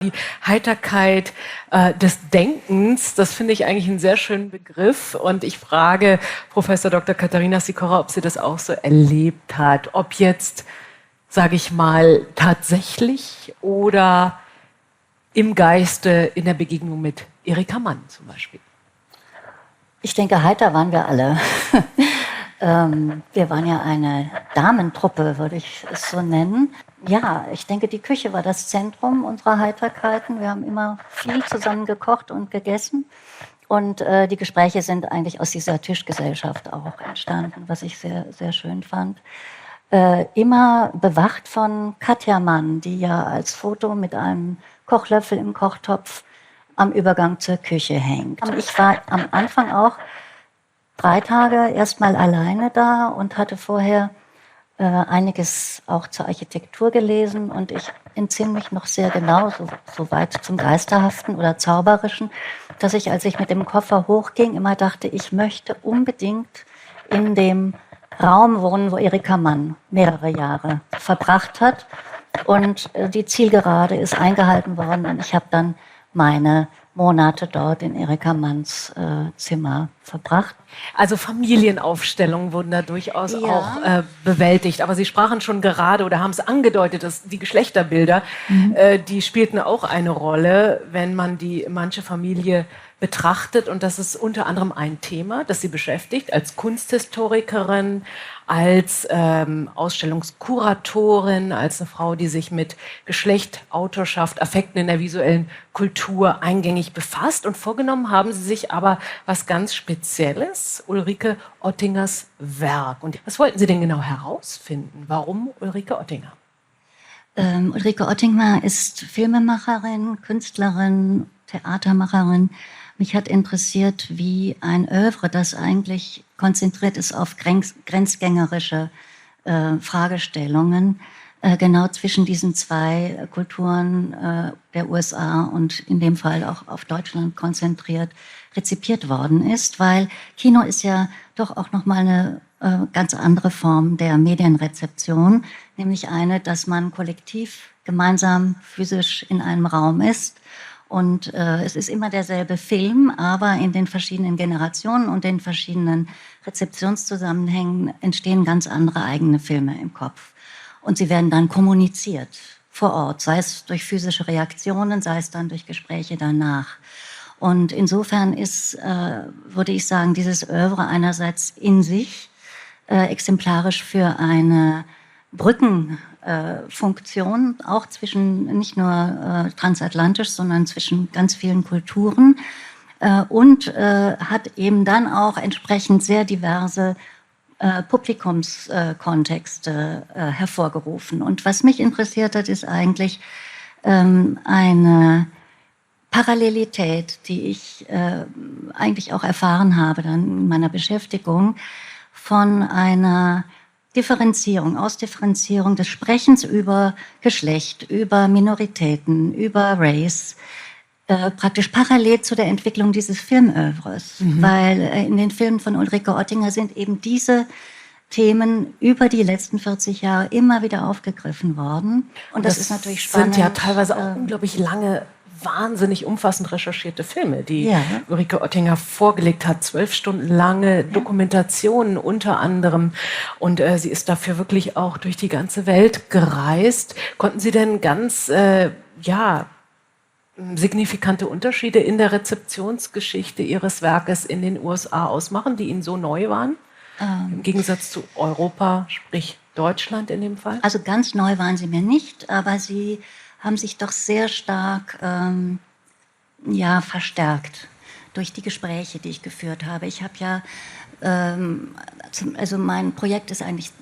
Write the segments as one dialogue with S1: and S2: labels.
S1: Die Heiterkeit des Denkens, das finde ich eigentlich einen sehr schönen Begriff. Und ich frage Professor Dr. Katharina Sikora, ob sie das auch so erlebt hat. Ob jetzt, sage ich mal, tatsächlich oder im Geiste in der Begegnung mit Erika Mann zum Beispiel.
S2: Ich denke, heiter waren wir alle. Wir waren ja eine Damentruppe, würde ich es so nennen. Ja, ich denke, die Küche war das Zentrum unserer Heiterkeiten. Wir haben immer viel zusammen gekocht und gegessen. Und die Gespräche sind eigentlich aus dieser Tischgesellschaft auch entstanden, was ich sehr, sehr schön fand. Immer bewacht von Katja Mann, die ja als Foto mit einem Kochlöffel im Kochtopf am Übergang zur Küche hängt. Ich war am Anfang auch 3 Tage erstmal alleine da und hatte vorher einiges auch zur Architektur gelesen und ich entsinne mich noch sehr genau, so weit zum Geisterhaften oder Zauberischen, dass ich, als ich mit dem Koffer hochging, immer dachte, ich möchte unbedingt in dem Raum wohnen, wo Erika Mann mehrere Jahre verbracht hat. Und die Zielgerade ist eingehalten worden und ich habe dann meine Monate dort in Erika Manns Zimmer verbracht.
S1: Also Familienaufstellungen wurden da durchaus auch bewältigt. Aber Sie sprachen schon gerade oder haben es angedeutet, dass die Geschlechterbilder, die spielten auch eine Rolle, wenn man manche Familie betrachtet. Und das ist unter anderem ein Thema, das Sie beschäftigt als Kunsthistorikerin, als Ausstellungskuratorin, als eine Frau, die sich mit Geschlecht, Autorschaft, Affekten in der visuellen Kultur eingängig befasst. Und vorgenommen haben Sie sich aber was ganz Spezielles, Ulrike Ottingers Werk. Und was wollten Sie denn genau herausfinden? Warum Ulrike Ottinger?
S2: Ulrike Ottinger ist Filmemacherin, Künstlerin, Theatermacherin. Mich hat interessiert, wie ein Œuvre, das eigentlich konzentriert ist auf grenzgängerische Fragestellungen, genau zwischen diesen zwei Kulturen der USA und in dem Fall auch auf Deutschland konzentriert, rezipiert worden ist, weil Kino ist ja doch auch nochmal eine ganz andere Form der Medienrezeption, nämlich eine, dass man kollektiv gemeinsam physisch in einem Raum ist. Und es ist immer derselbe Film, aber in den verschiedenen Generationen und den verschiedenen Rezeptionszusammenhängen entstehen ganz andere eigene Filme im Kopf. Und sie werden dann kommuniziert vor Ort, sei es durch physische Reaktionen, sei es dann durch Gespräche danach. Und insofern ist, würde ich sagen, dieses Œuvre einerseits in sich exemplarisch für eine Brückenfunktion, auch zwischen nicht nur transatlantisch, sondern zwischen ganz vielen Kulturen und hat eben dann auch entsprechend sehr diverse Publikumskontexte hervorgerufen. Und was mich interessiert hat, ist eigentlich eine Parallelität, die ich eigentlich auch erfahren habe dann in meiner Beschäftigung von einer Ausdifferenzierung des Sprechens über Geschlecht, über Minoritäten, über Race, praktisch parallel zu der Entwicklung dieses Filmœuvres. Weil in den Filmen von Ulrike Ottinger sind eben diese Themen über die letzten 40 Jahre immer wieder aufgegriffen worden. Und das ist natürlich spannend.
S1: Das sind ja teilweise auch unglaublich lange, wahnsinnig umfassend recherchierte Filme, die Ulrike Ottinger vorgelegt hat. 12 Stunden lange Dokumentationen unter anderem. Und sie ist dafür wirklich auch durch die ganze Welt gereist. Konnten Sie denn ganz, signifikante Unterschiede in der Rezeptionsgeschichte Ihres Werkes in den USA ausmachen, die Ihnen so neu waren? Im Gegensatz zu Europa, sprich Deutschland in dem Fall?
S2: Also ganz neu waren sie mir nicht, aber sie haben sich doch sehr stark verstärkt durch die Gespräche, die ich geführt habe. Ich habe ja, also mein Projekt ist eigentlich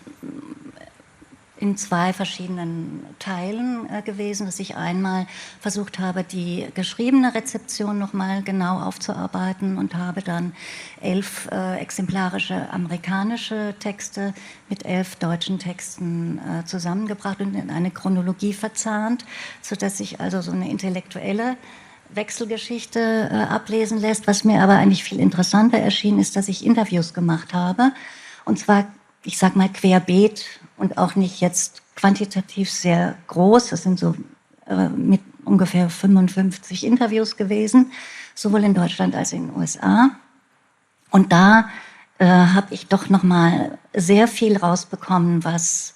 S2: in 2 verschiedenen Teilen gewesen, dass ich einmal versucht habe, die geschriebene Rezeption nochmal genau aufzuarbeiten und habe dann 11 exemplarische amerikanische Texte mit 11 deutschen Texten zusammengebracht und in eine Chronologie verzahnt, sodass sich also so eine intellektuelle Wechselgeschichte ablesen lässt. Was mir aber eigentlich viel interessanter erschien, ist, dass ich Interviews gemacht habe, und zwar, ich sag mal, querbeet und auch nicht jetzt quantitativ sehr groß. Das sind so mit ungefähr 55 Interviews gewesen, sowohl in Deutschland als in den USA. Und da habe ich doch nochmal sehr viel rausbekommen, was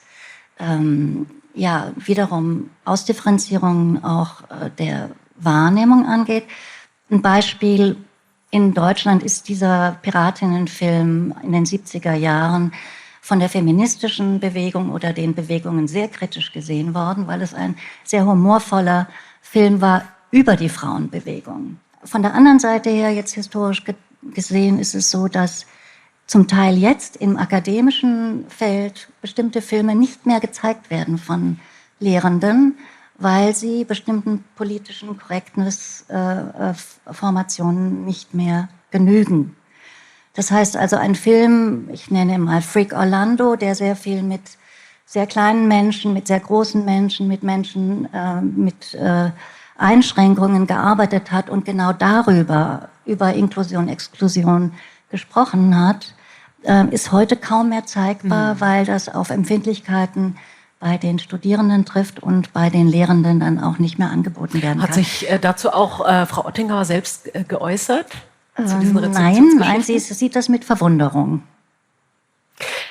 S2: wiederum Ausdifferenzierungen auch der Wahrnehmung angeht. Ein Beispiel: In Deutschland ist dieser Piratinnenfilm in den 70er Jahren von der feministischen Bewegung oder den Bewegungen sehr kritisch gesehen worden, weil es ein sehr humorvoller Film war über die Frauenbewegung. Von der anderen Seite her, jetzt historisch gesehen, ist es so, dass zum Teil jetzt im akademischen Feld bestimmte Filme nicht mehr gezeigt werden von Lehrenden, weil sie bestimmten politischen Correctness-Formationen nicht mehr genügen. Das heißt also, ein Film, ich nenne mal Freak Orlando, der sehr viel mit sehr kleinen Menschen, mit sehr großen Menschen, mit Menschen mit Einschränkungen gearbeitet hat und genau darüber, über Inklusion, Exklusion gesprochen hat, ist heute kaum mehr zeigbar, weil das auf Empfindlichkeiten bei den Studierenden trifft und bei den Lehrenden dann auch nicht mehr angeboten werden kann.
S1: Hat sich dazu auch Frau Ottingauer selbst geäußert?
S2: Nein, sie sieht das mit Verwunderung.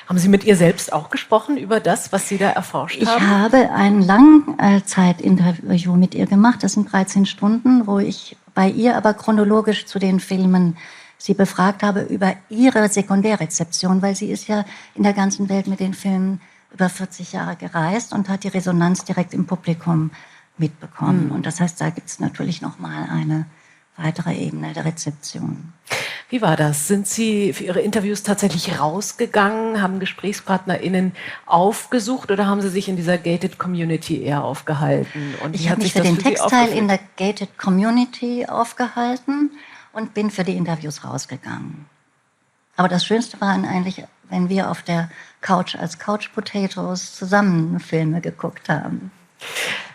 S1: Haben Sie mit ihr selbst auch gesprochen über das, was Sie da erforscht haben?
S2: Ich habe ein Langzeitinterview mit ihr gemacht, das sind 13 Stunden, wo ich bei ihr aber chronologisch zu den Filmen sie befragt habe über ihre Sekundärrezeption, weil sie ist ja in der ganzen Welt mit den Filmen über 40 Jahre gereist und hat die Resonanz direkt im Publikum mitbekommen. Und das heißt, da gibt es natürlich nochmal eine weitere Ebene der Rezeption.
S1: Wie war das? Sind Sie für Ihre Interviews tatsächlich rausgegangen, haben GesprächspartnerInnen aufgesucht oder haben Sie sich in dieser Gated Community eher aufgehalten? Und
S2: ich habe mich für den Textteil in der Gated Community aufgehalten und bin für die Interviews rausgegangen. Aber das Schönste war eigentlich, wenn wir auf der Couch als Couch Potatoes zusammen Filme geguckt haben.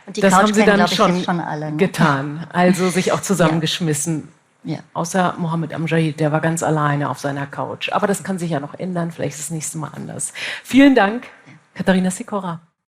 S2: Und die
S1: das
S2: Couch
S1: haben Sie
S2: kennen,
S1: dann
S2: schon alle, ne?
S1: getan, also sich auch zusammengeschmissen.
S2: Ja.
S1: Außer Mohammed Amjahid, der war ganz alleine auf seiner Couch. Aber das kann sich ja noch ändern, vielleicht ist das nächste Mal anders. Vielen Dank, Katharina Sikora.